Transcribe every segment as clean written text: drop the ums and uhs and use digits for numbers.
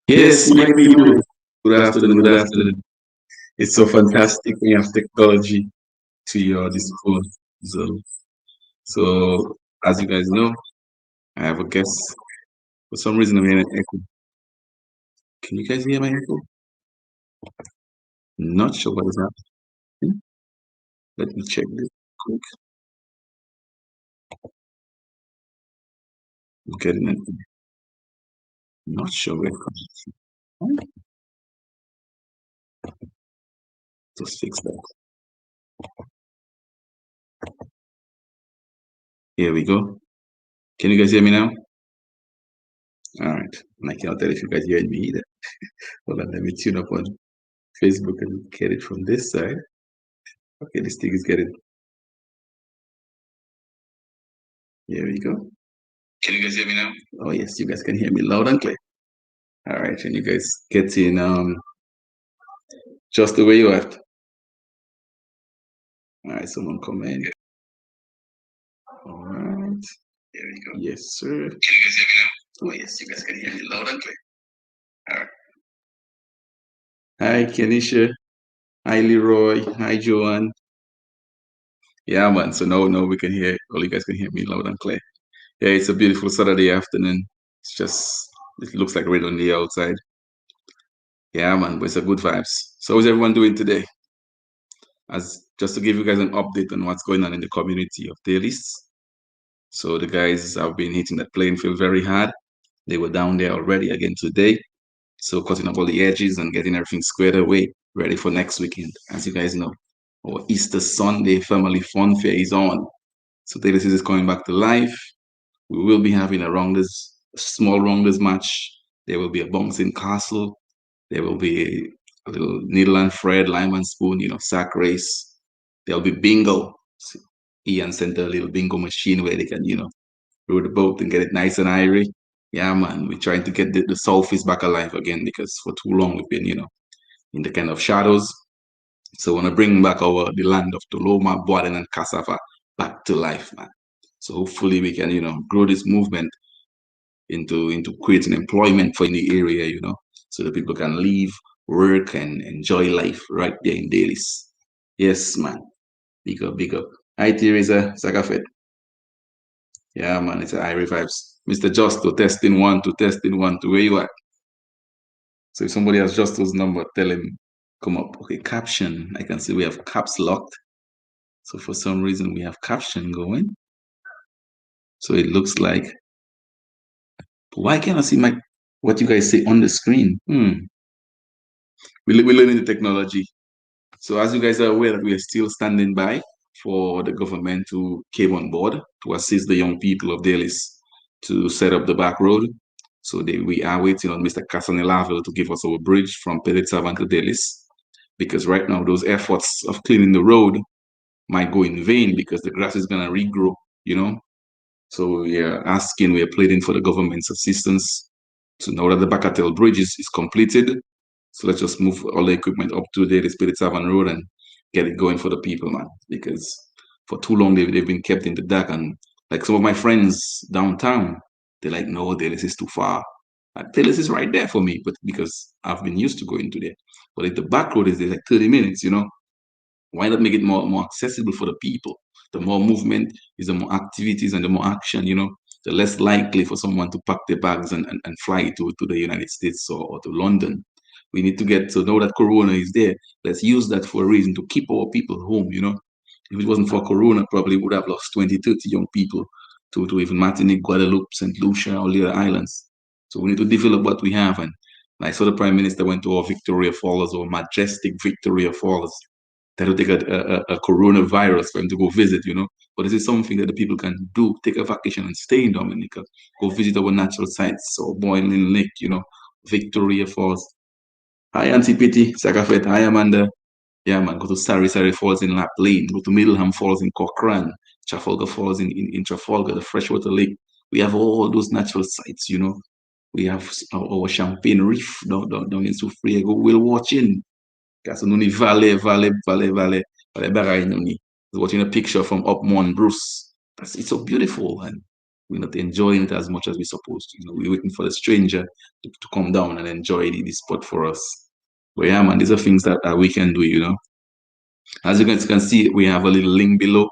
Yes, my people. Good afternoon. Good afternoon. It's so fantastic when you have technology to your disposal. So, as you guys know, I have a guest. For some reason, I'm hearing an echo. Can you guys hear my echo? Not sure what is happening. Let me check this quick. I'm getting it. Not sure where it comes from. Just fix that. Here we go. Can you guys hear me now? All right. And I cannot tell if you guys hear me either. Hold on, let me tune up on Facebook and get it from this side. Okay, this thing is getting. Here we go. Can you guys hear me now? Oh yes, you guys can hear me loud and clear. All right, and you guys get in just the way you are. All right, someone come in. All right. There we go. Yes, sir. Can you guys hear me now? Oh yes, you guys can hear me loud and clear. All right. Hi, Kenisha. Hi, Leroy. Hi, Joanne. Yeah, man. So now we can hear. All you guys can hear me loud and clear. Yeah, it's a beautiful Saturday afternoon. It looks like rain on the outside. Yeah, man, but it's a good vibes. So how's everyone doing today? As just to give you guys an update on what's going on in the community of Delices. So the guys have been hitting that playing field very hard. They were down there already again today. So cutting up all the edges and getting everything squared away, ready for next weekend. As you guys know, our Easter Sunday family fun fair is on. So Delices is coming back to life. We will be having a small rounders match. There will be a bouncing castle. There will be a little needle and thread, lime and spoon, sack race. There'll be bingo. So Ian sent a little bingo machine where they can, row the boat and get it nice and irie. Yeah, man, we're trying to get the Southeast back alive again because for too long we've been, in the kind of shadows. So we want to bring back the land of Toloma, Boaden, and Cassava back to life, man. So hopefully we can, grow this movement into creating employment for in the area, so that people can live, work, and enjoy life right there in Delices. Yes, man. Big up, big up. Hi, Teresa Sagafet. Yeah, man, it's a high vibes. Mr. Justo, testing 1 2, testing 1 2. Where you at? So if somebody has Justo's number, tell him come up. Okay, caption. I can see we have caps locked. So for some reason we have caption going. So it looks like. Why can't I see what you guys say on the screen? We're learning the technology. So as you guys are aware that we are still standing by for the government to came on board to assist the young people of Delices to set up the back road. So we are waiting on Mr. Casanelavel to give us our bridge from Pelitsavan to Delices. because right now those efforts of cleaning the road might go in vain because the grass is gonna regrow, you know. So we're pleading for the government's assistance. So now that the Bacatel Bridge is completed, so let's just move all the equipment up to the Spirit Savannah Road and get it going for the people, man. Because for too long they've been kept in the dark. And like some of my friends downtown, they're like, no, Delices is too far. Delices is right there for me, but because I've been used to going to there. But if the back road is there, like 30 minutes, you know, why not make it more accessible for the people? The more movement is the more activities and the more action, you know, the less likely for someone to pack their bags and fly to the United States or to London. We need to get to know that Corona is there. Let's use that for a reason to keep our people home, you know. If it wasn't for Corona, probably would have lost 20, 30 young people to even Martinique, Guadeloupe, St. Lucia, or the other islands. So we need to develop what we have. And I saw the Prime Minister went to our Victoria Falls, or majestic Victoria Falls. That will take a coronavirus for him to go visit, you know. But this is something that the people can do. Take a vacation and stay in Dominica. Go visit our natural sites, or Boiling Lake, you know, Victoria Falls. Hi, Auntie Pitty, Sagafet. Hi, Amanda. Yeah, man, go to Sari Falls in Lap Lane, go to Middleham Falls in Cochrane, Trafalgar Falls in Trafalgar, the freshwater lake. We have all those natural sites, you know. We have our Champagne Reef down in Soufriego. We'll watch in. Kasi nuni valley baray nuni. Watching a picture from up Mount Bruce. It's so beautiful, and we're not enjoying it as much as we're supposed to. You know, we're waiting for the stranger to come down and enjoy the spot for us. But yeah, man, these are things that we can do, you know. As you guys can see, we have a little link below.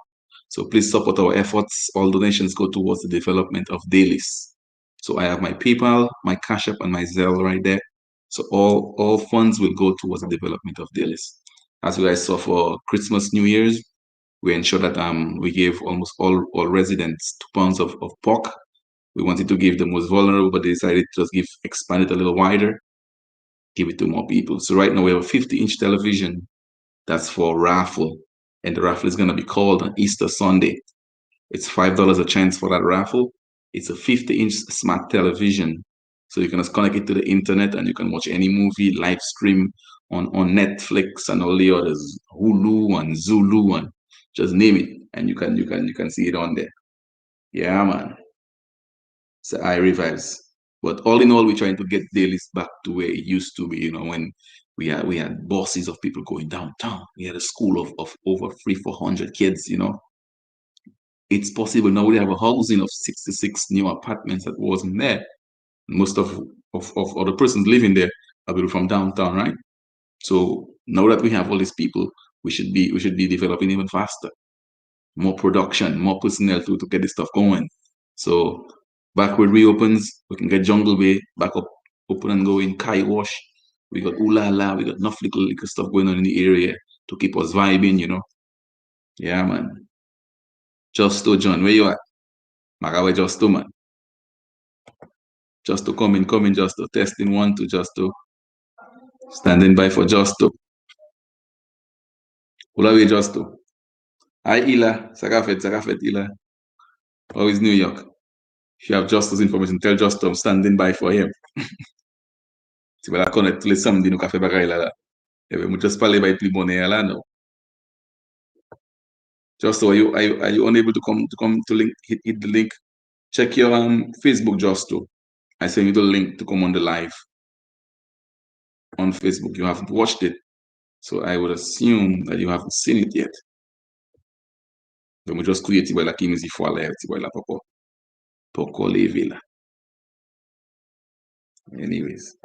So please support our efforts. All donations go towards the development of Delices. So I have my PayPal, my Cash App, and my Zelle right there. So all funds will go towards the development of Delices. As you guys saw for Christmas, New Year's, we ensured that we gave almost all residents 2 pounds of pork. We wanted to give the most vulnerable, but they decided to just expand it a little wider, give it to more people. So right now we have a 50-inch television that's for raffle, and the raffle is going to be called on Easter Sunday. It's $5 a chance for that raffle. It's a 50-inch smart television, so you can just connect it to the internet and you can watch any movie live stream on Netflix and all the others, Hulu and Zulu, and just name it, and you can see it on there. Yeah, man. So I revives. But all in all, we're trying to get Dailies back to where it used to be, you know, when we had buses of people going downtown. We had a school of over 300-400 kids, you know. It's possible now we have a housing of 66 new apartments that wasn't there. Most of the persons living there are people from downtown, right? So now that we have all these people, we should be developing even faster. More production, more personnel to get this stuff going. So back when reopens, we can get Jungle Bay back up, open and going, Kai Wash. We got Ooh La La, we got enough little stuff going on in the area to keep us vibing, you know. Yeah, man. Justo John, where you at? Magawa Justo, man. Justo come in, Justo. Testing 1 2, Justo. Standing by for Justo. Ulawi Justo. Hi, Ila. Sagafet, Ila. How is New York? If you have Justo's information, tell Justo I'm standing by for him. Si wala connect le samedi no café bagay la. Ebe mo just parler by pli bonheur la no. Justo, are you unable to link hit the link? Check your Facebook, Justo. I sent you the link to come on the live on Facebook. You haven't watched it, so I would assume that you haven't seen it yet. Vamos just create la kimisi for la poco leve la. Anyways,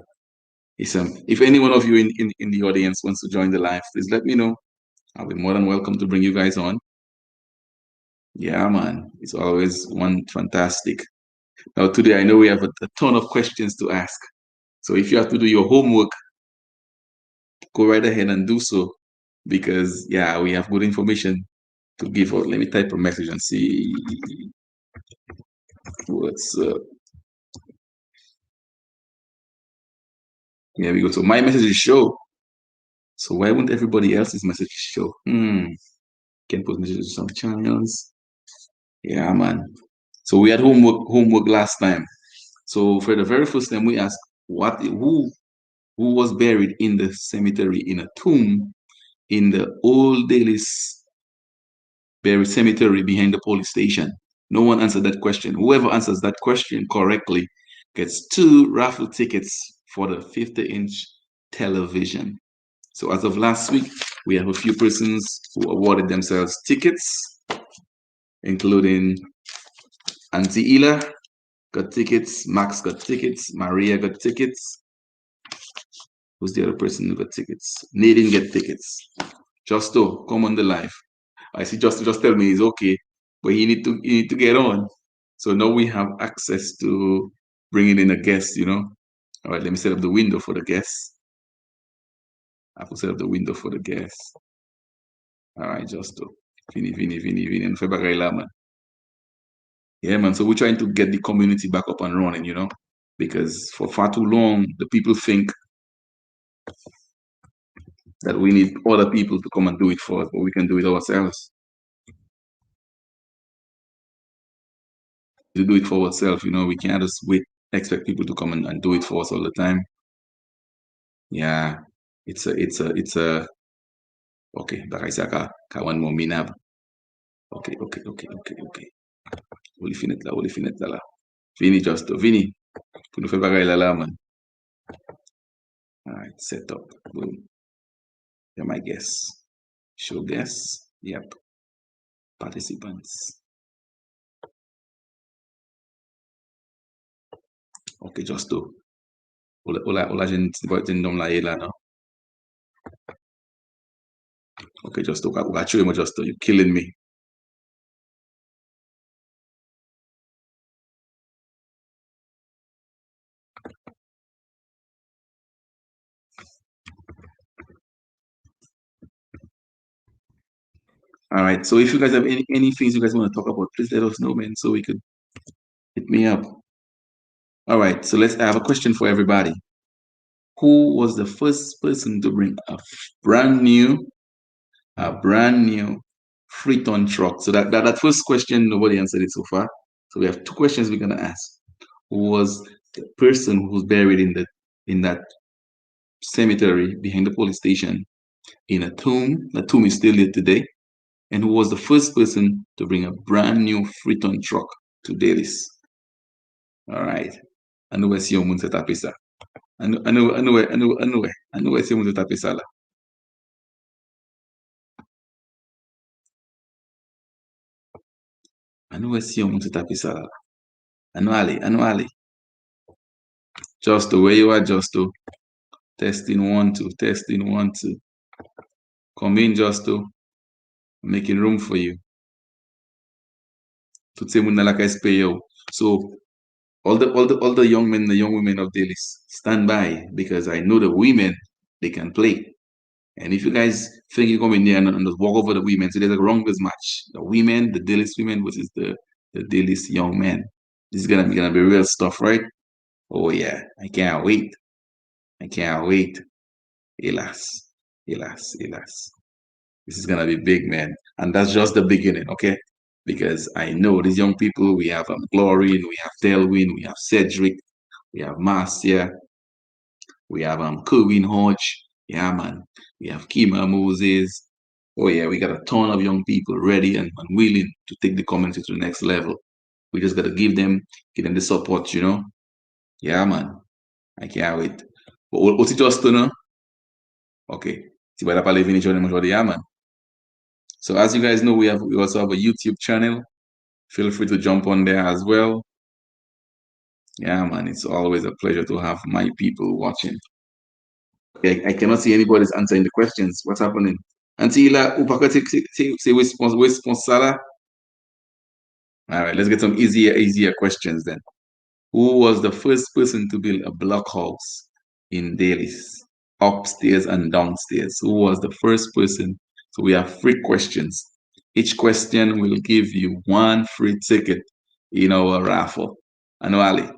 if any one of you in the audience wants to join the live, please let me know. I'll be more than welcome to bring you guys on. Yeah, man, it's always one fantastic. Now today I know we have a ton of questions to ask. So if you have to do your homework, go right ahead and do so, because yeah, we have good information to give out. Let me type a message and see what's up. There we go. So my message is show. So why won't everybody else's message show? Can put messages on channels. Yeah, man. So we had homework last time. So for the very first time we asked who who was buried in the cemetery in a tomb in the old Delices buried cemetery behind the police station? No one answered that question. Whoever answers that question correctly gets 2 raffle tickets for the 50-inch television. So as of last week, we have a few persons who awarded themselves tickets, including Auntie Ela got tickets, Max got tickets, Maria got tickets. Who's the other person who got tickets? Nadine get tickets. Justo, come on the live. I see Justo just tell me he's okay, but he need to get on. So now we have access to bringing in a guest, you know. All right, let me set up the window for the guests. I have to set up the window for the guests. All right, Justo. Vini, and Febagaila, man. Yeah, man. So we're trying to get the community back up and running, you know, because for far too long, the people think that we need other people to come and do it for us, but we can do it ourselves. To do it for ourselves, you know, we can't just expect people to come and do it for us all the time. Yeah, it's a, okay, baka isa kawan mo minab. Okay. Uli finit la. Vini Justo, Vini, puno fe bagay lalaman. All right, set up, boom. You're my guest. Show guests, yep. Participants. Okay, Justo. Ola gente dom la ela, no? Okay, Justo, got you, Justo. You're killing me. All right. So if you guys have any things you guys want to talk about, please let us know, man, so we could hit me up. All right. So I have a question for everybody. Who was the first person to bring a brand new Freeton truck? So that first question, nobody answered it so far. So we have 2 questions we're gonna ask. Who was the person who's buried in that cemetery behind the police station in a tomb? The tomb is still there today. And who was the first person to bring a brand new Freeton truck to Delices? All right. Ano ba siya mun sa tapisa? Ano ba siya mun sa tapisa la? Ano ba siya mun sa tapisa la? Ano ali? Justo, where you are, Justo? Testing 1 2, testing 1 2. Come in, Justo. I'm making room for you. Tout se moun nan la ka espè yo. So all the young men, the young women of Delices, stand by because I know the women, they can play. And if you guys think you come in there and just walk over the women, so there's a wrongers match. The women, the Delices women versus the Delices young men. This is gonna be real stuff, right? Oh yeah, I can't wait. I can't wait. Hélas. This is gonna be big, man. And that's just the beginning, okay? Because I know these young people, we have Glory, we have Delwyn, we have Cedric, we have Marcia, we have Kerwin Hodge, yeah, man. We have Kima Moses. Oh yeah, we got a ton of young people ready and willing to take the community to the next level. We just gotta give them the support, you know. Yeah, man. I can't wait. But what's it just to know? Okay. Si vai para living yeah, man. So as you guys know, we also have a YouTube channel. Feel free to jump on there as well. Yeah, man, it's always a pleasure to have my people watching. I cannot see anybody's answering the questions. What's happening? Antila, upaka say response Sala. All right, let's get some easier questions then. Who was the first person to build a blockhouse in Delices, upstairs and downstairs? Who was the first person? So we have 3 questions. Each question will give you 1 free ticket in our raffle. Annually,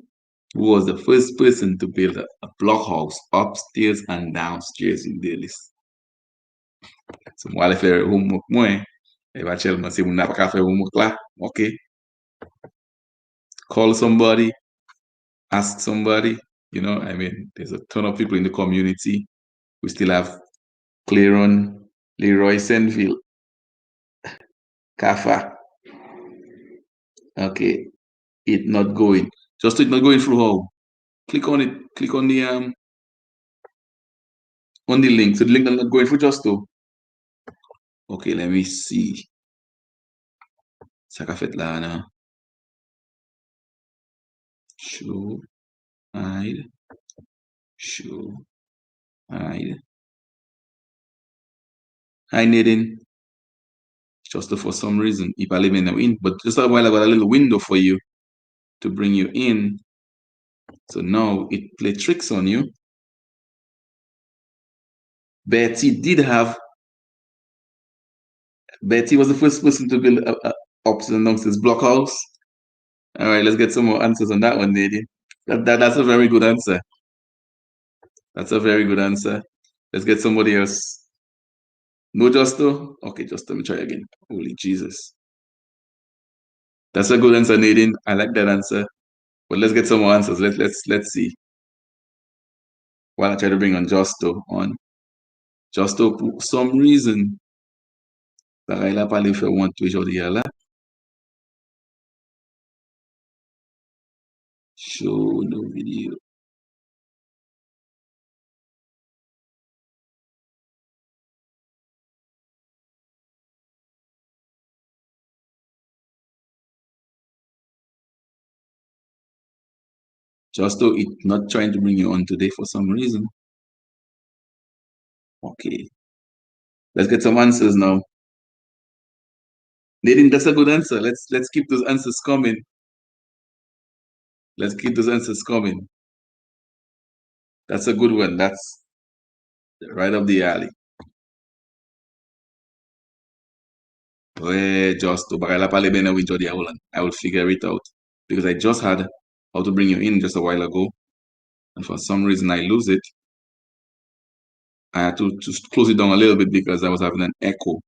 who was the first person to build a blockhouse upstairs and downstairs in Delices? So mwale fè homework mwen, eventuellement si moun nan pa ka fè homework la, okay. Call somebody, ask somebody. You know, I mean, there's a ton of people in the community. We still have Claron, Leroy Senville, Kafa. Okay, it not going. Just it not going through how? Click on it. Click on the link. So the link not going through just to. Okay, let me see. Sakafet Lana. Show. Hide. Show. Hide. I needing just for some reason. If I live in, but just a while I got a little window for you to bring you in. So now it play tricks on you. Betty was the first person to build ups and downstairs blockhouse. All right, let's get some more answers on that one, lady. That's a very good answer. That's a very good answer. Let's get somebody else. No, Justo? Okay, just let me try again. Holy Jesus. That's a good answer, Nadine. I like that answer. But let's get some more answers. Let's see. While I try to bring on Justo on. Justo, for some reason, pareil là, pas les faire want to aujourd'hui là. Show no video. Justo, it's not trying to bring you on today for some reason. Okay. Let's get some answers now. Nadine, that's a good answer. Let's keep those answers coming. Let's keep those answers coming. That's a good one. That's right up the alley. Justo, but I will figure it out because I just had how to bring you in just a while ago, and for some reason I lose it. I had to just close it down a little bit because I was having an echo.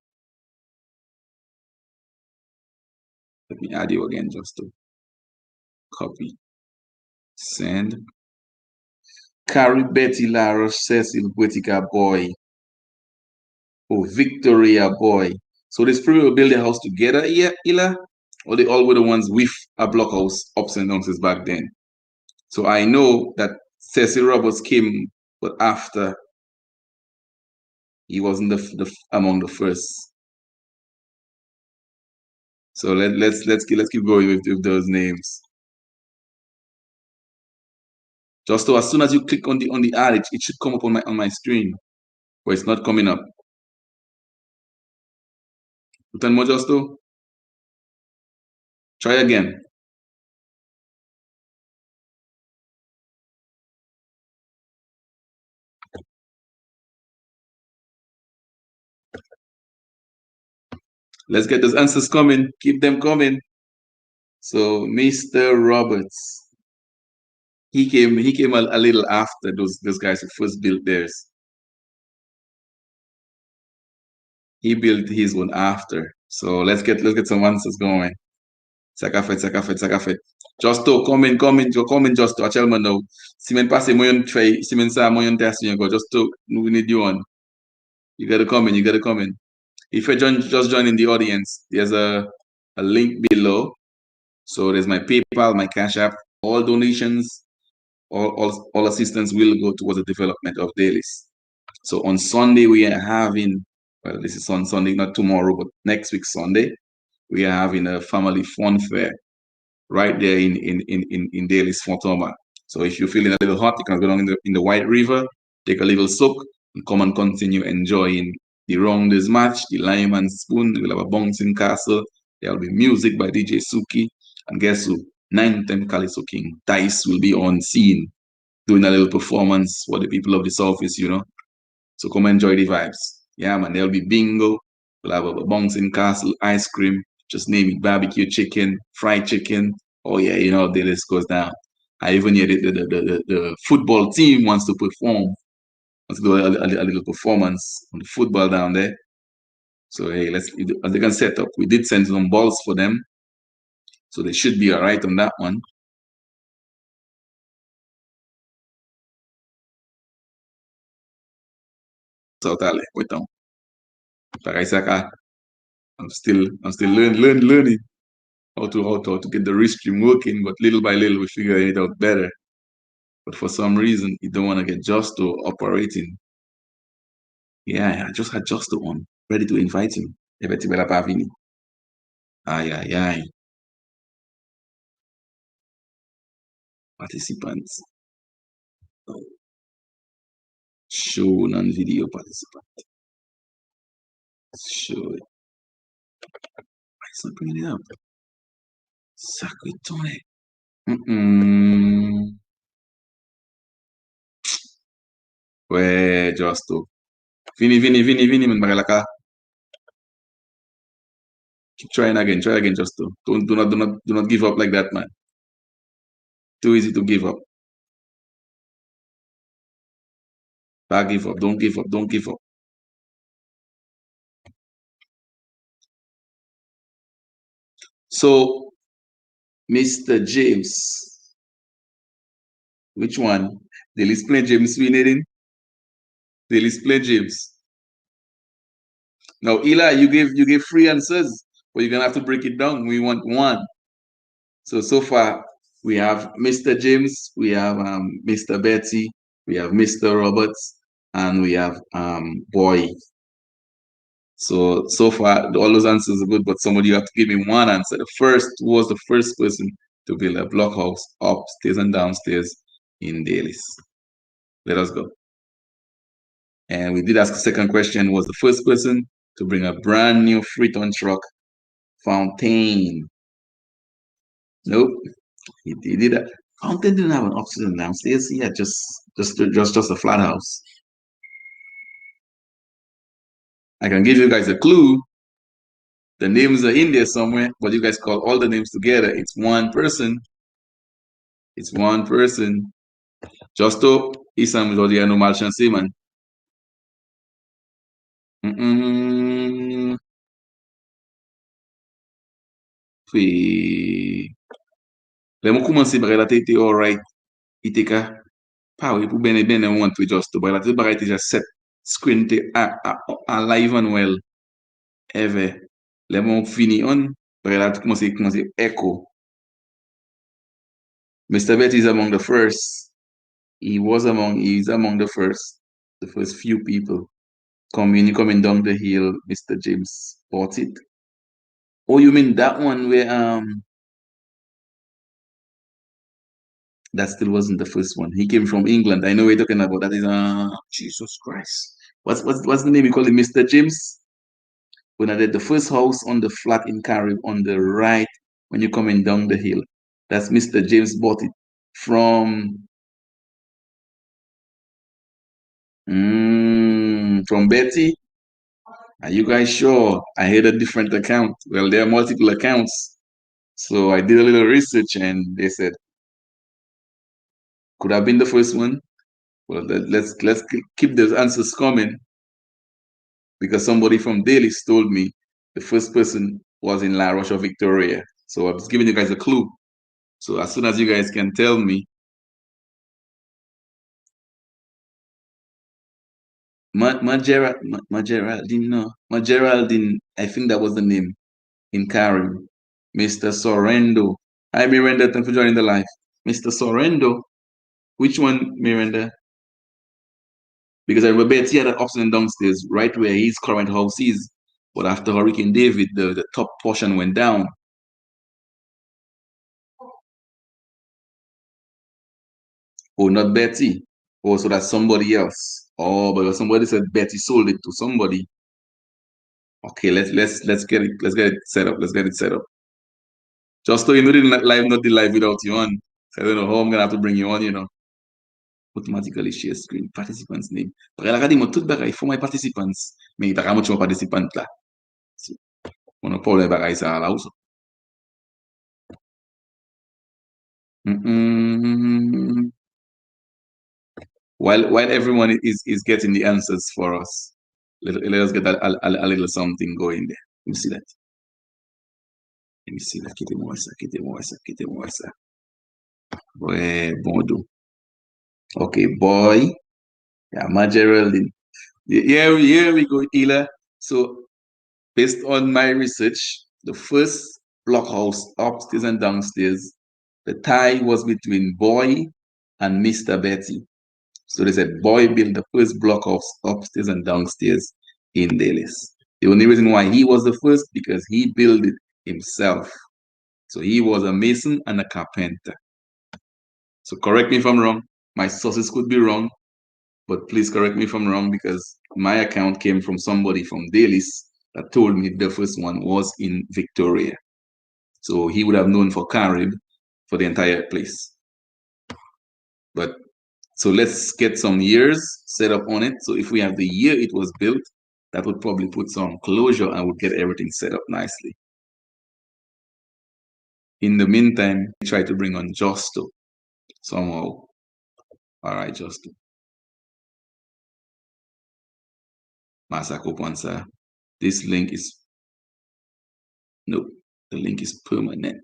Let me add you again just to copy, send. Carrie, Betty, Lara, Cecil, Buetica, boy. Oh, Victoria, boy. So these three will build a house together, yeah, Ila? Or they all were the ones with a blockhouse ups and downs back then? So I know that Cecil Roberts came, but after he wasn't among the first. So let's keep going with those names. Just so as soon as you click on the ad, it should come up on my screen, but it's not coming up. Button more Justo. Try again. Let's get those answers coming. Keep them coming. So Mr. Roberts, he came a little after those guys who first built theirs. He built his one after. So let's get some answers going. Sakafet. Justo, come in, Justo. I tell me now. Simen passe moyon try, Simen sa moyon test you go. Justo, we need you on. You gotta come in. If you're just joining the audience, there's a link below. So there's my PayPal, my Cash App, all donations, all assistance will go towards the development of Dailies. So on Sunday, we are having, well, this is on Sunday, not tomorrow, but next week, Sunday, we are having a family fun fair right there in Dailies, Fontoma. So if you're feeling a little hot, you can go down in the White River, take a little soak, and come and continue enjoying the Rounders match, the Lime and Spoon. We'll have a bouncing castle. There will be music by DJ Suki. And guess who? 910 Calypso King. Dice will be on scene doing a little performance for the people of the Southeast, you know. So come enjoy the vibes. Yeah, man, there'll be bingo. We'll have a bouncing castle, ice cream, just name it, barbecue chicken, fried chicken. Oh, yeah, you know, the list goes down. I even hear the football team wants to perform. Let's do a little performance on the football down there. So, hey, as they can set up. We did send some balls for them. So they should be all right on that one. tale. Então, para isso cá, I'm still learning how to get the restream working, but little by little we figure it out better. But for some reason, you don't want to get Justo operating. Yeah, I just had Justo on, ready to invite him. Ebeti bela pavini. Ay, ay, ay. Participants. Show non-video participant. Show it. Why is not bringing it up? Sacritone. Ué, Justo. Vini, man, magalaka. Keep trying again, try again, Justo. Do not give up like that, man. Too easy to give up. Don't give up, don't give up, don't give up. So, Mr. James, which one? Delices play James winning? Delices play James. Now, Eli, you gave three answers, but you're gonna have to break it down. We want one. So far we have Mr. James, we have Mr. Betty, we have Mr. Roberts, and we have Boy. So far all those answers are good, but somebody you have to give me one answer. Who was the first person to build a blockhouse upstairs and downstairs in Delices? Let us go. And we did ask the second question, was the first person to bring a brand new 3-ton truck Fountain? Nope. He did that. Fountain didn't have an upstairs and downstairs. He had just a flat house. I can give you guys a clue. The names are in there somewhere, but you guys call all the names together. It's one person. It's one person. Justo Isam Jodiano Malchansi, man. Lemo commencer par la tête alright. Iteka. Pa oui, pour ben on want to Justo. But la tête par déjà set screen te live and well. Ever. Lemo fini on. Par la commencer echo. Mr. Betty is among the first. He's among the first few people. Coming down the hill, Mr. James bought it. Oh, you mean that one where that still wasn't the first one. He came from England. I know what you're talking about. That is Jesus Christ. What's the name? You call it Mr. James? When I did the first house on the flat in Carib on the right when you're coming down the hill. That's Mr. James bought it from Betty. Are you guys sure? I heard a different account. Well, there are multiple accounts. So I did a little research and they said, could have been the first one. Well, let's keep those answers coming because somebody from Delices told me the first person was in La Roche, Victoria. So I'm just giving you guys a clue. So as soon as you guys can tell me, Geraldine, I think that was the name in Karim. Mr. Sorrendo. Hi, Miranda. Thanks for joining the live. Mr. Sorrendo. Which one, Miranda? Because I remember Betty had an upstairs and downstairs right where his current house is. But after Hurricane David, the top portion went down. Oh, not Betty. Oh, so that's somebody else. Oh, but somebody said Betty sold it to somebody. Okay, let's get it set up. Let's get it set up. Just so you know, not the live without you on. So I don't know how I'm gonna have to bring you on. Automatically share screen, participants name. Para la mo tout bagay for my participants. Mais taka mo chuma participant la. So, mono problème bagay sa la uso. While everyone is getting the answers for us, let us get a little something going there. Let me see that. Let me see that. Kite mo esa. Boy, bondo. Okay, boy. Yeah, Geraldine. Here we go, Ela. So based on my research, the first blockhouse upstairs and downstairs, the tie was between Boy and Mr. Betty. So they said Boy built the first blockhouse upstairs and downstairs in Delices. The only reason why he was the first because he built it himself. So he was a mason and a carpenter. So correct me if I'm wrong. My sources could be wrong, but please correct me if I'm wrong because my account came from somebody from Delices that told me the first one was in Victoria. So he would have known for Carib for the entire place. But so let's get some years set up on it. So if we have the year it was built, that would probably put some closure and would get everything set up nicely. In the meantime, try to bring on Justo somehow. All right, Justo. Masako Ponsa. This link is, no, the link is permanent.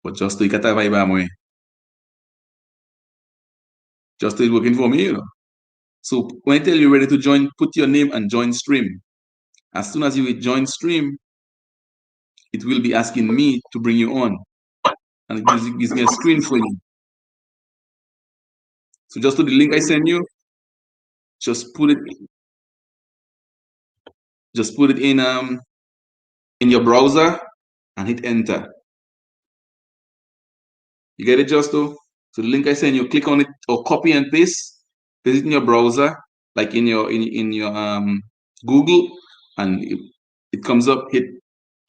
But Justo, ikata vibe mo eh. Justo is working for me, you know. So when I tell you ready to join, put your name and join stream. As soon as you join stream, it will be asking me to bring you on. And it gives me a screen for you. So just to the link I send you, just put it in your browser and hit enter. You get it, Justo? So the link I send you, click on it or copy and paste it in your browser, like in your Google, and it comes up, hit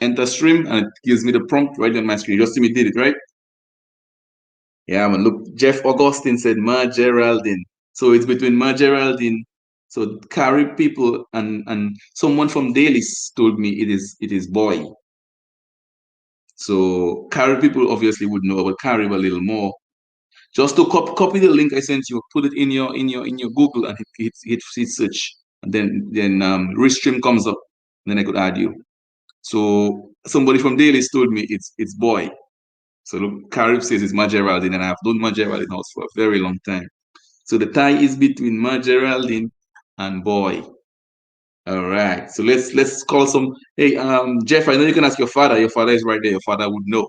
enter stream, and it gives me the prompt right on my screen. You just see me did it, right? Yeah, man. Look, Jeff Augustine said Ma Geraldine. So it's between Ma Geraldine. So Carib people and someone from Dalis told me it is Boy. So Carib people obviously would know about Carib a little more. Just to copy the link I sent you, put it in your Google and hit search, and then Restream comes up. Then I could add you. So somebody from Dalis told me it's Boy. So look, Carib says it's Ma Geraldine, and I've known Ma Geraldine house for a very long time. So the tie is between Ma Geraldine and Boy. All right. So let's call some. Hey, Jeff, I know you can ask your father. Your father is right there. Your father would know.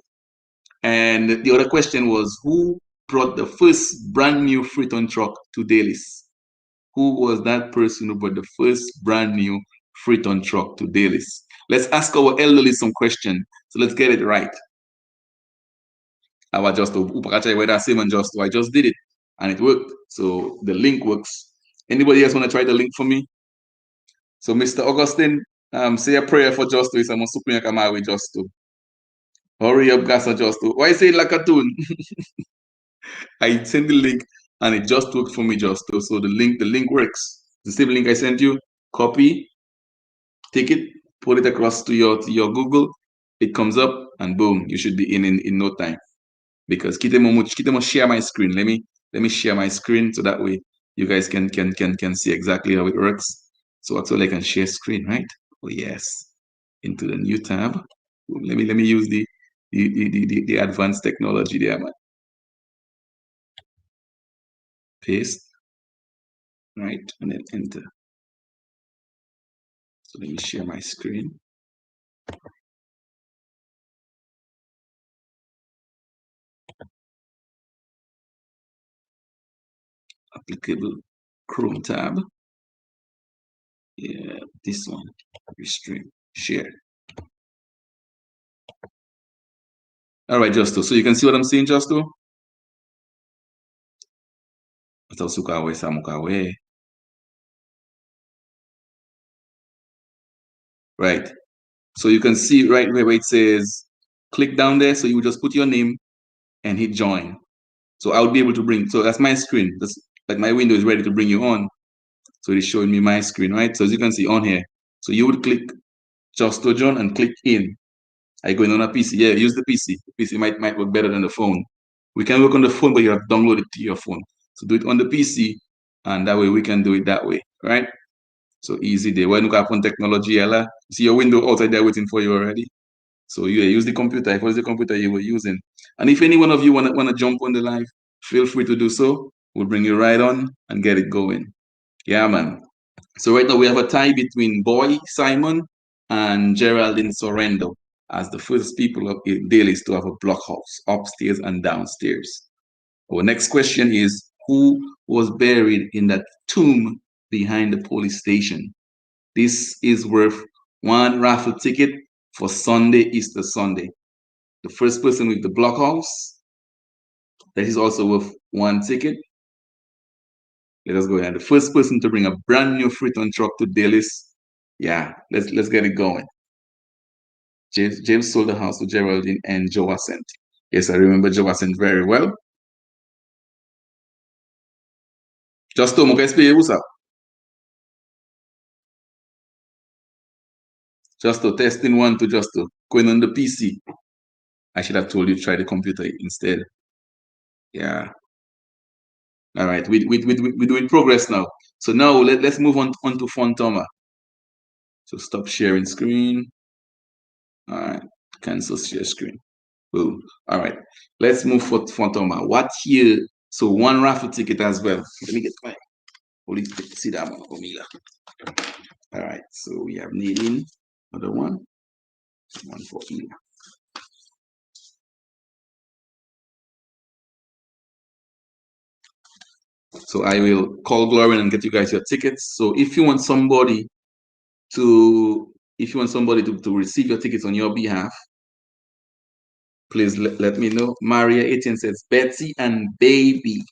And the other question was, who brought the first brand new Freeton truck to Delices? Who was that person who brought the first brand new Freeton truck to Delices? Let's ask our elderly some question. So let's get it right. I just I just did it and it worked. So the link works. Anybody else want to try the link for me? So Mr. Augustine, say a prayer for Justo. It's almost super with Justo. Hurry up, Gasa Justo. Why say it like a tune? I sent the link and it just worked for me, Justo. So the link works. The same link I sent you, copy, take it, put it across to your Google. It comes up and boom, you should be in no time. Because Kitemo share my screen. Let me share my screen so that way you guys can see exactly how it works. So actually I can share screen, right? Oh yes. Into the new tab. Let me use the advanced technology there, man. Paste. Right, and then enter. So let me share my screen. Applicable Chrome tab. Yeah, this one. Restream. Share. All right, Justo. So you can see what I'm saying, Justo? Right. So you can see right where it says click down there. So you would just put your name and hit join. So I would be able to bring, so that's my screen. That's like my window is ready to bring you on. So it's showing me my screen, right? So as you can see on here, so you would click Justo John and click in. Are you going on a PC? Yeah, use the PC. The PC might work better than the phone. We can work on the phone, but you have to download it to your phone. So do it on the PC, and that way we can do it that way, right? So easy day. When you have on technology, you see your window outside there waiting for you already. So you use the computer. If it was the computer you were using. And if any one of you wanna jump on the live, feel free to do so. We'll bring you right on and get it going. Yeah, man. So right now we have a tie between Boy Simon and Geraldine Sorrento as the first people of Delices to have a blockhouse upstairs and downstairs. Our next question is, who was buried in that tomb behind the police station? This is worth one raffle ticket for Sunday, Easter Sunday. The first person with the blockhouse, that is also worth one ticket. Let us go ahead. The first person to bring a brand new Freeton truck to Delices. Yeah, let's get it going. James sold the house to Geraldine and Joacent. Yes, I remember Joacent very well. Just to explain what's up. Just to testing one to just to going on the PC. I should have told you to try the computer instead. Yeah. All right, we're doing progress now. So now let's move on to Fontoma. So stop sharing screen. All right, cancel share screen. Boom. All right, let's move for Fontoma. What year? So one raffle ticket as well. Let me get my holy see that one. All right, so we have Nadine, another one for Ila. So I will call Gloria and get you guys your tickets. So if you want somebody to receive your tickets on your behalf, please let me know. Maria 18 says Betsy and Baby.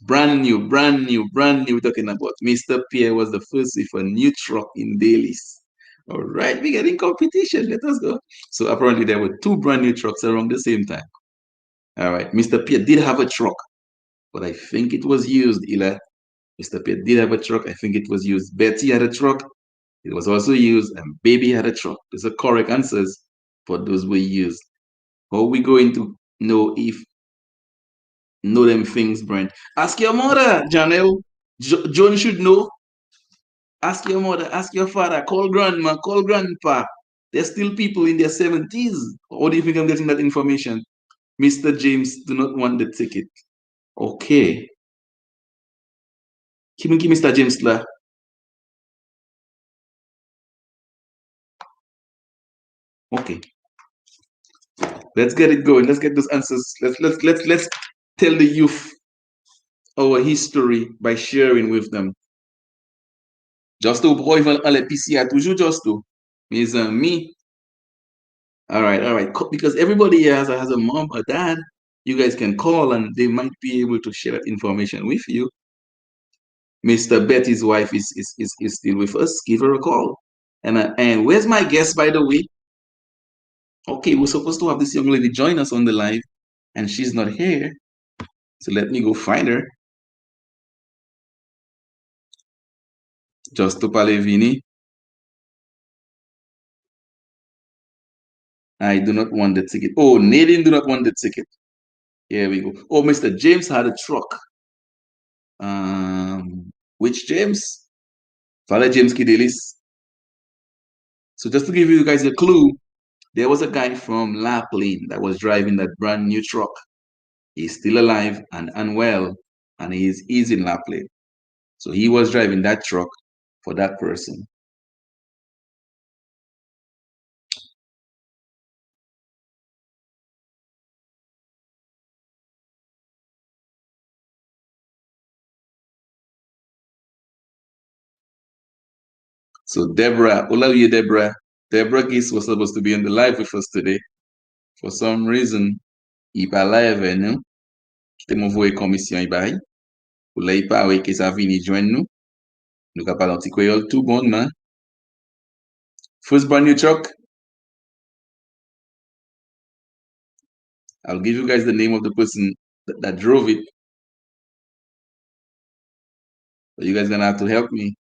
Brand new. We're talking about Mr. Pierre was the first with a new truck in Delices. All right, we're getting competition. Let us go. So apparently there were two brand new trucks around the same time. All right, Mr. Pierre did have a truck, but I think it was used, Ila. Mr. Pierre did have a truck. I think it was used. Betty had a truck. It was also used, and Baby had a truck. Those are correct answers, but those were used. How are we going to know them things, Brent? Ask your mother, Janelle. John should know. Ask your mother, ask your father, call grandma, call grandpa. There's still people in their 70s. How do you think I'm getting that information? Mr. James do not want the ticket. Okay. Give me Mr. James la. Okay. Let's get it going. Let's get those answers. Let's tell the youth our history by sharing with them. Justo, pourquoi ils vont à l'épicier toujours Justo? Mes amis. All right. Because everybody has a mom or dad. You guys can call and they might be able to share that information with you. Mr. Betty's wife is still with us. Give her a call. And where's my guest, by the way? Okay, we're supposed to have this young lady join us on the live, and she's not here. So let me go find her. Justo Palevini. I do not want the ticket. Oh, Nadine do not want the ticket. Here we go. Oh, Mr. James had a truck. Which James? Father James Kidelis. So just to give you guys a clue, there was a guy from Lapland that was driving that brand new truck. He's still alive and unwell, and he's in Lapland. So he was driving that truck for that person. So Deborah, Olawie Deborah, Deborah Gis was supposed to be on the live with us today. For some reason, il pas live, non? Te m'envoie commission ibai. Ou là, il pas avec sa vini joindre nous. Nous ka parler un petit créole tout bon, man. First brand new truck. I'll give you guys the name of the person that drove it. But you guys gonna have to help me.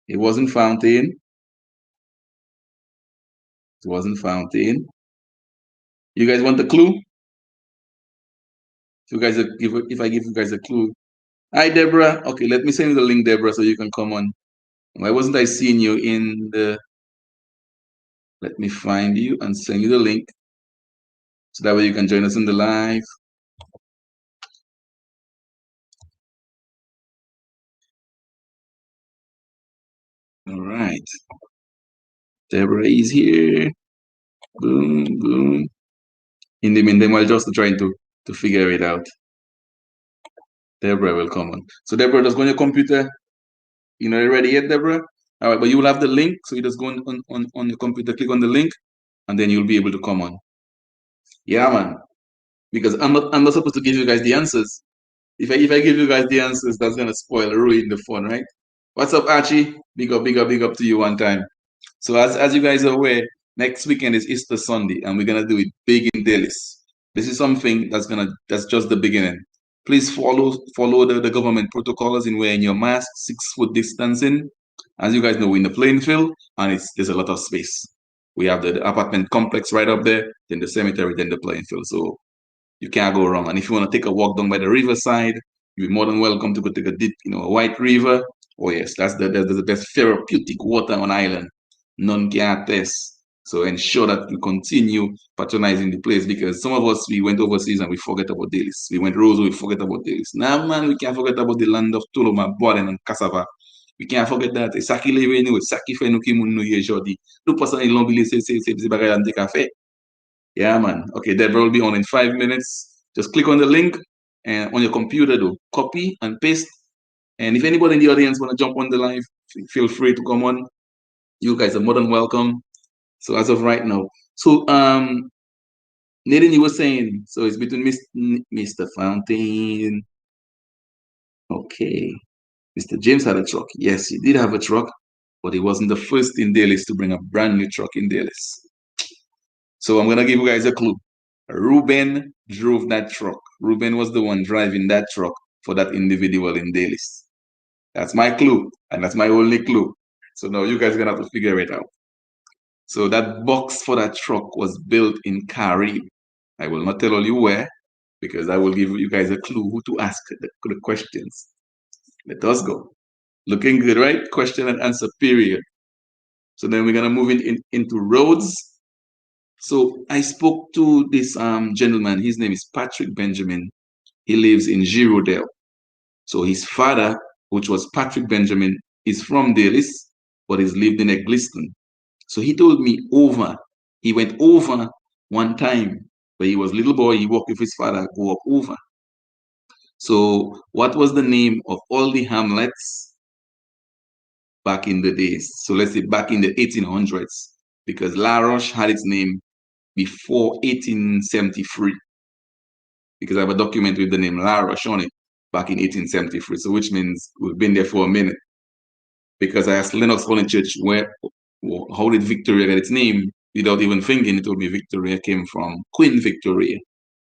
It wasn't Fountain. It wasn't Fountain. You guys want the clue? If I give you guys a clue. Hi, Deborah. Okay, let me send you the link, Deborah, so you can come on Why wasn't I seeing you in the... Let me find you and send you the link so that way you can join us in the live. All right. Deborah is here. Boom, boom. In the meantime, while just trying to figure it out, Deborah will come on. So Deborah, just go on your computer. You know, you ready yet, Deborah? All right, but you will have the link. So you just go on your computer, click on the link, and then you'll be able to come on. Yeah, man. Because I'm not supposed to give you guys the answers. If I give you guys the answers, that's gonna ruin the fun, right? What's up, Archie? Big up, big up, big up to you one time. So as you guys are aware, next weekend is Easter Sunday, and we're gonna do it big in Delices. This is something that's just the beginning. Please follow the government protocols in wearing your mask, 6 foot distancing. As you guys know, we're in the playing field, and there's a lot of space. We have the apartment complex right up there, then the cemetery, then the playing field. So you can't go wrong. And if you want to take a walk down by the riverside, you're more than welcome to go take a dip, a white river. Oh yes, that's the best therapeutic water on island. None can test. So ensure that you continue patronizing the place, because some of us, we went overseas and we forget about Delices. We went Rose, we forget about Delices. Now, man, we can't forget about the land of Tuluma, Boden, and Cassava. We can't forget that. E saki leve nou, e saki fe nou ki moun nou ye jodi. Nou pasan yon bile se bagay an te kafe. Yeah, man. Okay, Deborah will be on in 5 minutes. Just click on the link and on your computer, do copy and paste. And if anybody in the audience want to jump on the live, feel free to come on. You guys are more than welcome. So as of right now, so Nathan, you were saying, so it's between Mr. Fountain. Okay, Mr. James had a truck. Yes, he did have a truck, but he wasn't the first in Delices to bring a brand new truck in Delices. So I'm gonna give you guys a clue. Ruben drove that truck. Ruben was the one driving that truck for that individual in Delices. That's my clue, and that's my only clue. So now you guys are gonna have to figure it out. So that box for that truck was built in Carib. I will not tell you where, because I will give you guys a clue who to ask the questions. Let us go. Looking good, right? Question and answer period. So then we're gonna move into roads. So I spoke to this gentleman. His name is Patrick Benjamin. He lives in Girodale. So his father, which was Patrick Benjamin, is from Delices, but he's lived in Egliston. So he told me he went over one time when he was a little boy. He walked with his father, go up over. So what was the name of all the hamlets back in the days? So let's say back in the 1800s, because La Roche had its name before 1873, because I have a document with the name La Roche on it back in 1873. So which means we've been there for a minute. Because I asked Lennox Church how did Victoria get its name? Without even thinking, he told me Victoria came from Queen Victoria.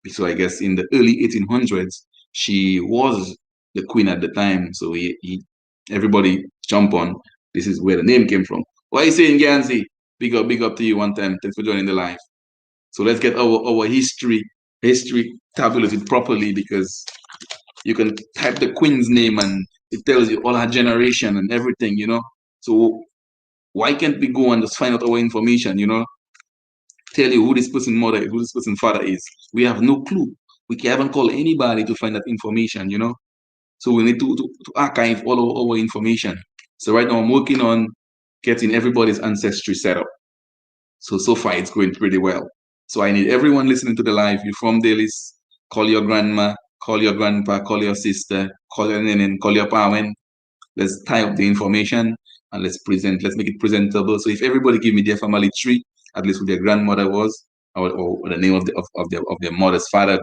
So I guess in the early 1800s, she was the queen at the time. So everybody jump on. This is where the name came from. What are you saying, Gansey? Big up to you one time. Thanks for joining the live. So let's get our history tabulated properly, because you can type the queen's name and it tells you all her generation and everything, So why can't we go and just find out our information, Tell you who this person's mother is, who this person's father is. We have no clue. We haven't called anybody to find that information, So we need to archive all our information. So right now I'm working on getting everybody's ancestry set up. So far it's going pretty well. So I need everyone listening to the live. You're from Delices, call your grandma, call your grandpa, call your sister, call your nenen, call your parent. Let's tie up the information and let's make it presentable. So if everybody give me their family tree, at least who their grandmother was, or the name of their mother's father,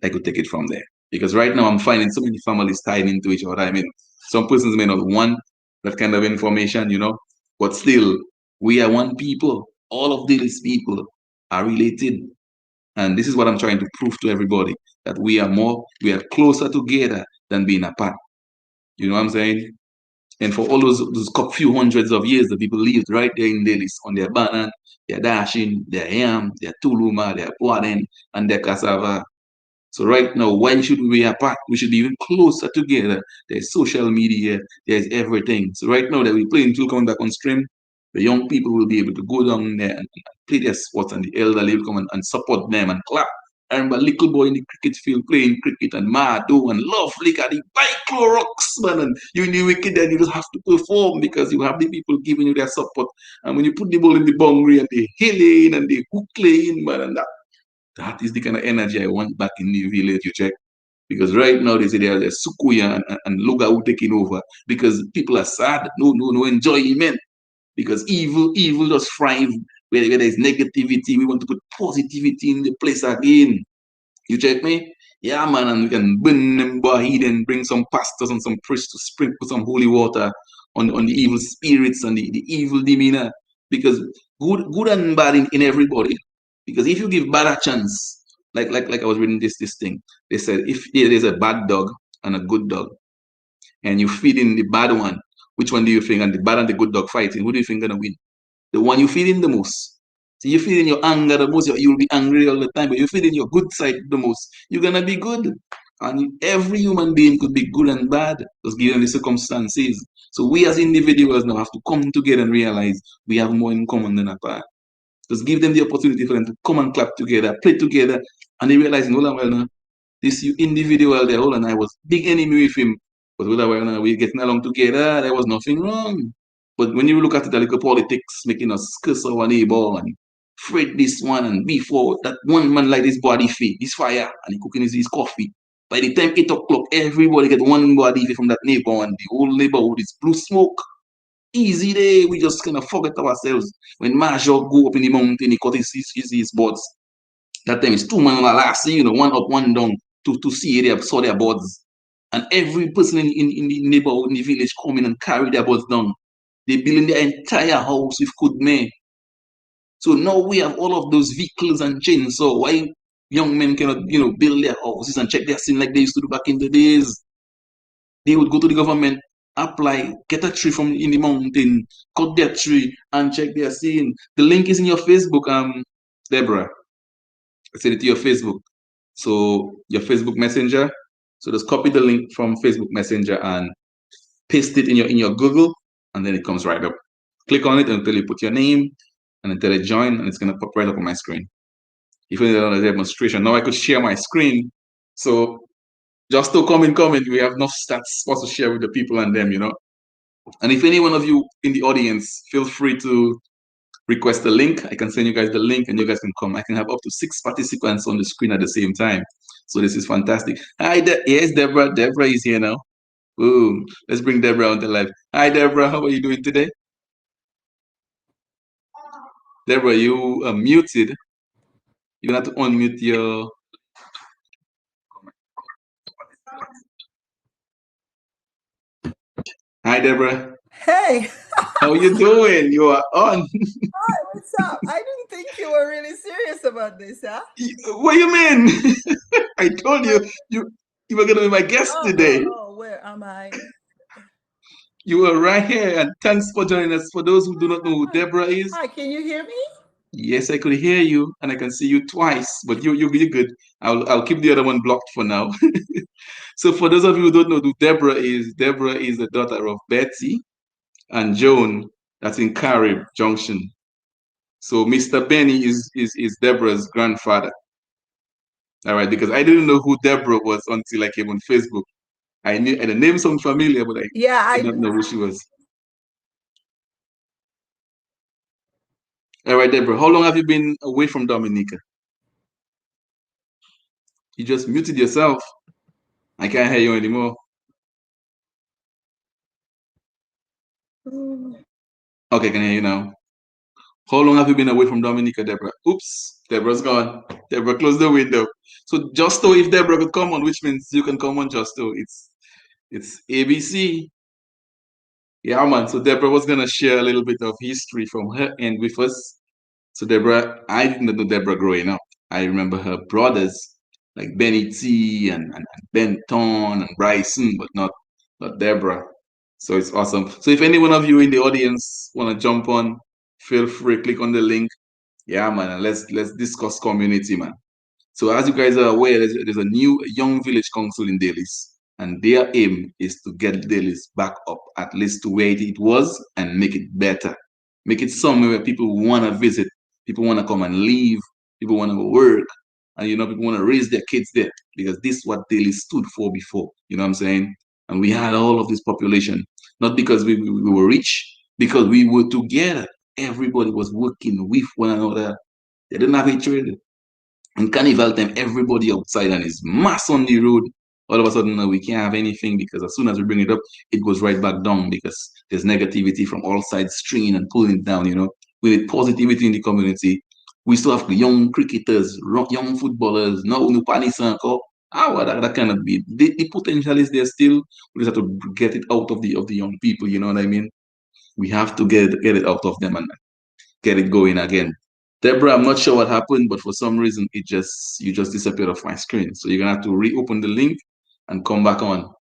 I could take it from there. Because right now I'm finding so many families tied into each other. I mean, some persons may not want that kind of information, but still, we are one people. All of these people are related. And this is what I'm trying to prove to everybody, that we are closer together than being apart. You know what I'm saying? And for all those few hundreds of years, the people lived right there in Delices on their banana, their dashing, their yam, their tuluma, their puaden, and their cassava. So right now, why should we be apart? We should be even closer together. There's social media, there's everything. So right now that we're playing to come back on stream, the young people will be able to go down there and play their sports, and the elderly will come and support them and clap. I remember a little boy in the cricket field playing cricket and Mado and Love Lick at the bike Clorox, man. And you in the wicket, then you just have to perform because you have the people giving you their support. And when you put the ball in the boundary and they hitting and they hook lane, man, and that is the kind of energy I want back in the village, you check. Because right now they say there's Sukuya and Lugau taking over because people are sad, no enjoyment. Because evil just thrive where there's negativity. We want to put positivity in the place again. You check me? Yeah, man, and we can burn them bahid and bring some pastors and some priests to sprinkle some holy water on the evil spirits and the evil demeanor. Because good and bad in everybody. Because if you give bad a chance, like I was reading this thing, they said if there's a bad dog and a good dog, and you feed in the bad one, which one do you think? And the bad and the good dog fighting, who do you think gonna win? The one you feed in the most. So you feed in your anger the most, you'll be angry all the time. But you feed in your good side the most, you're gonna be good. And every human being could be good and bad, just given the circumstances. So we as individuals now have to come together and realize we have more in common than apart. Just give them the opportunity for them to come and clap together, play together, and they realize, no, well, no, this individual there, hold on, I was big enemy with him, but well, we're getting along together, there was nothing wrong. But when you look at it, the little politics making us curse our neighbor and fret this one and before that one man like this body fee, this fire, and he cooking his coffee. By the time 8 o'clock, everybody get one body fee from that neighbor, and the whole neighborhood is blue smoke. Easy day, we just kind of forget ourselves. When Major go up in the mountain, he cut his boards. That time is 2 man on the last, one up, one down to see they saw their boards. And every person in the neighborhood, in the village, come in and carry their boards down. They building their entire house with good men. So now we have all of those vehicles and chains. So why young men cannot, build their houses and check their sin like they used to do back in the days? They would go to the government, apply, get a tree from in the mountain, cut their tree, and check their sin. The link is in your Facebook, Deborah. I sent it to your Facebook. So your Facebook Messenger. So just copy the link from Facebook Messenger and paste it in your Google, and then it comes right up. Click on it until you put your name, and until it join, and it's gonna pop right up on my screen. If you need another demonstration, now I could share my screen. So just to comment, we have enough stats for us to share with the people and them, And if any one of you in the audience, feel free to request a link. I can send you guys the link and you guys can come. I can have up to 6 participants on the screen at the same time. So this is fantastic. Hi, yes, Deborah. Deborah is here now. Boom. Let's bring Deborah onto live. Hi, Deborah. How are you doing today? Deborah, you are muted. You're going to have to unmute your... Hi, Deborah. Hey. How are you doing? You are on. Hi, what's up? I didn't think you were really serious about this, huh? What do you mean? I told you you were going to be my guest today. Oh, where am I? You were right here, and thanks for joining us. For those who do not know who Deborah is. Hi, can you hear me? Yes, I could hear you, and I can see you twice, but you're good. I'll keep the other one blocked for now. So for those of you who don't know who Deborah is the daughter of Betsy and Joan. That's in Carib Junction. So Mr. Benny is Deborah's grandfather. All right, because I didn't know who Deborah was until I came on Facebook. I knew the name sounded familiar, but I didn't know who she was. All right, Deborah, how long have you been away from Dominica? You just muted yourself. I can't hear you anymore. Okay, can I hear you now? How long have you been away from Dominica, Deborah? Oops, Deborah's gone. Deborah, close the window. So Justo, if Deborah could come on, which means you can come on, Justo. It's ABC. Yeah, man. So Deborah was gonna share a little bit of history from her end with us. So Deborah, I didn't know Deborah growing up. I remember her brothers like Benny T and Benton and Bryson, but not Deborah. So it's awesome. So if any one of you in the audience want to jump on, feel free, click on the link. Yeah, man, and let's discuss community, man. So as you guys are aware, there's a new young village council in Delices, and their aim is to get Delices back up at least to where it was and make it better. Make it somewhere where people want to visit, people want to come and live, people want to work, and people want to raise their kids there because this is what Delices stood for before. You know what I'm saying? And we had all of this population, not because we were rich, because we were together. Everybody was working with one another. They didn't have hatred. And carnival time, everybody outside and it's mass on the road. All of a sudden, we can't have anything because as soon as we bring it up, it goes right back down because there's negativity from all sides, stringing and pulling it down. We need positivity in the community. We still have young cricketers, young footballers. No, no panic, that cannot be. The potential is there still. We just have to get it out of the young people. You know what I mean? We have to get it out of them and get it going again. Deborah, I'm not sure what happened, but for some reason you just disappeared off my screen. So you're gonna have to reopen the link and come back on.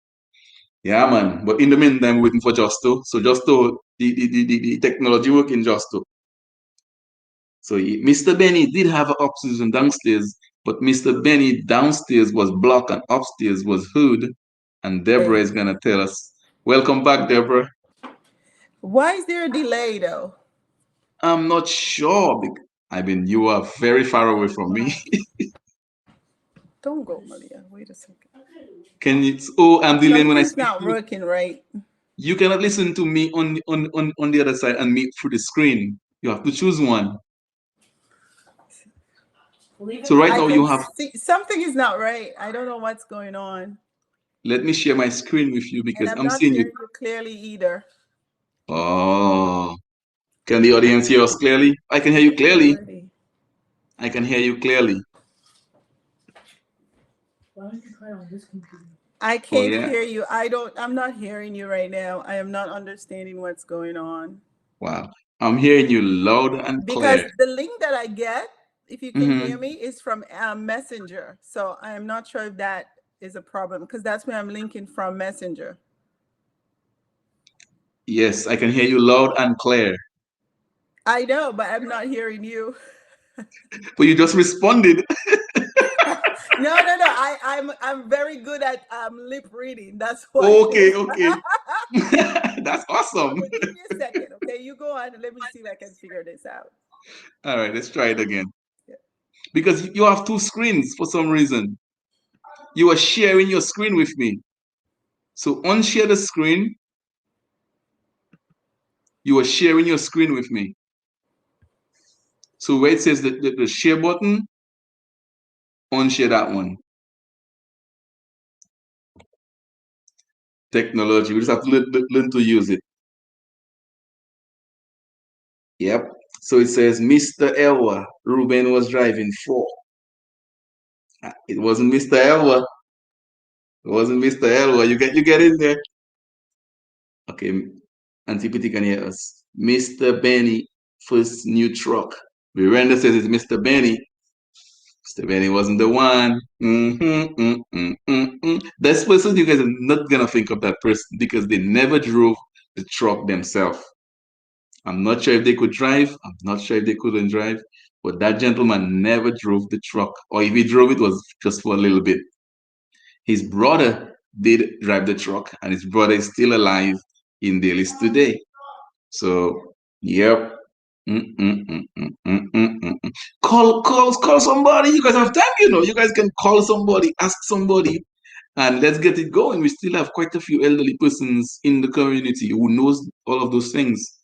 Yeah, man. But in the meantime, we're waiting for Justo. So Justo, the technology working Justo. So Mr. Benny did have an oxygen downstairs, but Mr. Benny downstairs was blocked and upstairs was hood. And Deborah Hey. is gonna tell us. Welcome back, Deborah. Why is there a delay though? I'm not sure. I mean, you are very far away from me. Don't go, Malia. Wait a second. Can you? Oh, I'm delaying when I Something's speak not to you. working right. You cannot listen to me on the other side and me through the screen. You have to choose one. So right I now can you have. see something is not right. I don't know what's going on. Let me share my screen with you And because I'm I'm not seeing you. hearing you clearly either. Oh, can the audience hear us clearly? I can hear you clearly. Already. I can hear you clearly. I Oh can't yeah. hear you. I'm not hearing you right now. I am not understanding what's going on. Wow. I'm hearing you loud and Because clear. the link that I get, if you can hear Hmm. me, is from Messenger. So I am not sure if that is a problem because that's where I'm linking from Messenger. Yes, I can hear you loud and clear. I know, but I'm not hearing you. But you just responded. No. I'm very good at lip reading. That's what it Okay, is. okay. That's awesome. Okay, give me a second. Okay, you go on and let me see if I can figure this out. All right, let's try it again. Yeah. Because you have two screens for some reason. You are sharing your screen with me. So unshare the screen. You are sharing your screen with me. So where it says the share button, unshare that one. Technology. We just have to learn to use it. Yep. So it says Mr. Elwa, Ruben was driving for. It wasn't Mr. Elwa. It wasn't Mr. Elwa. You get in there. Okay. Antiquity can hear us. Mr. Benny, first new truck. Miranda says it's Mr. Benny. Mr. Benny wasn't the one. That's person you guys are not gonna think of that person because they never drove the truck themselves. I'm not sure if they could drive. I'm not sure if they couldn't drive. But that gentleman never drove the truck. Or if he drove, it was just for a little bit. His brother did drive the truck, and his brother is still alive in Dalis today. So, yep. Call somebody. You guys have time, You guys can call somebody, ask somebody, and let's get it going. We still have quite a few elderly persons in the community who knows all of those things.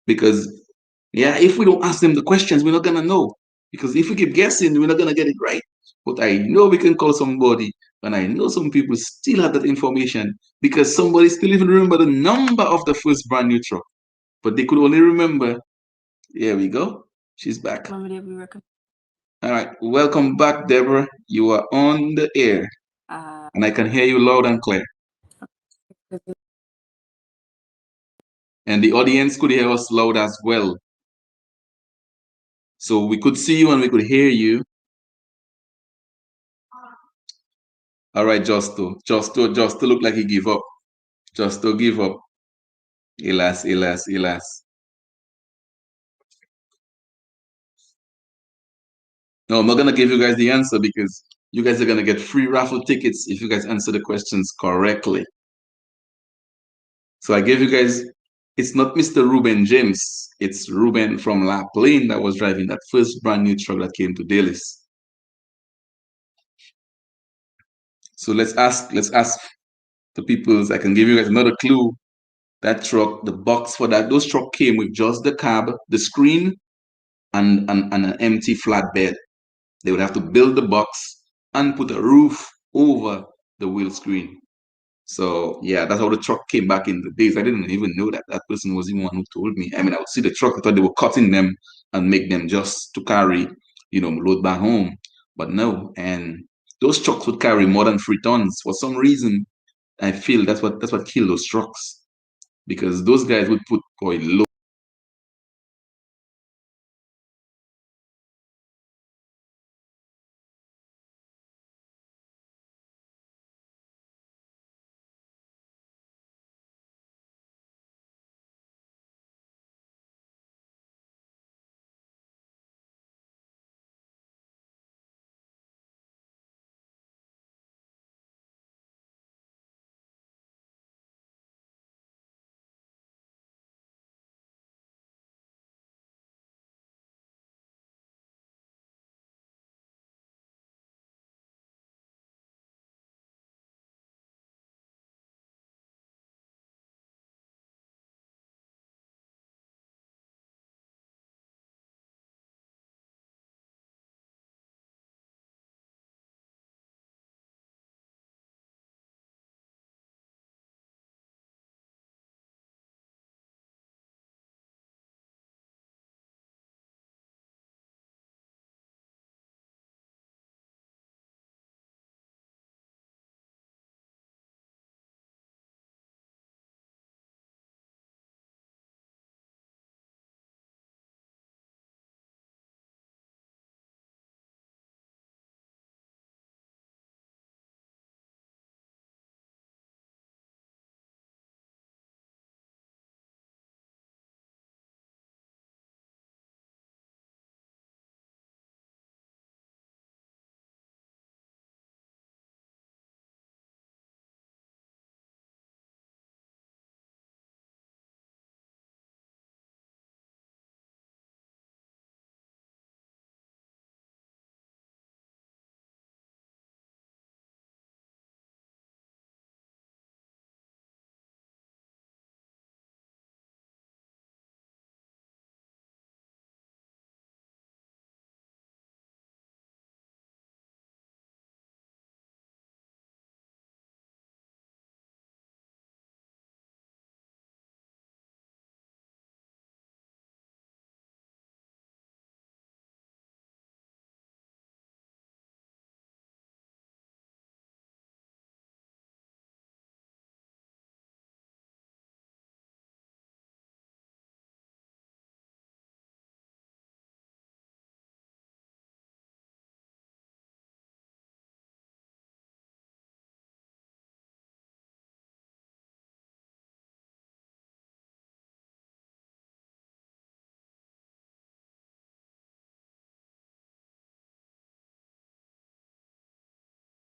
Because, yeah, if we don't ask them the questions, we're not gonna know. Because if we keep guessing, we're not gonna get it right. But I know we can call somebody, and I know some people still have that information because somebody still even remember the number of the first brand new truck, but they could only remember. Here we go. She's back. All right, welcome back, Deborah. You are on the air, and I can hear you loud and clear. And the audience could hear us loud as well. So we could see you and we could hear you. All right, Justo look like he give up. Justo give up. Hélas. No, I'm not gonna give you guys the answer because you guys are gonna get free raffle tickets if you guys answer the questions correctly. So I gave you guys, it's not Mr. Ruben James, it's Ruben from La Plaine that was driving that first brand new truck that came to Delices. So let's ask the peoples. I can give you guys another clue. That truck, the box for that, those truck came with just the cab, the screen, and an empty flatbed. They would have to build the box and put a roof over the wheel screen. So yeah, that's how the truck came back in the days. I didn't even know that that person was the one who told me. I mean, I would see the truck. I thought they were cutting them and make them just to carry, load back home. But no, and those trucks would carry more than 3 tons. For some reason, I feel that's what killed those trucks because those guys would put oil low.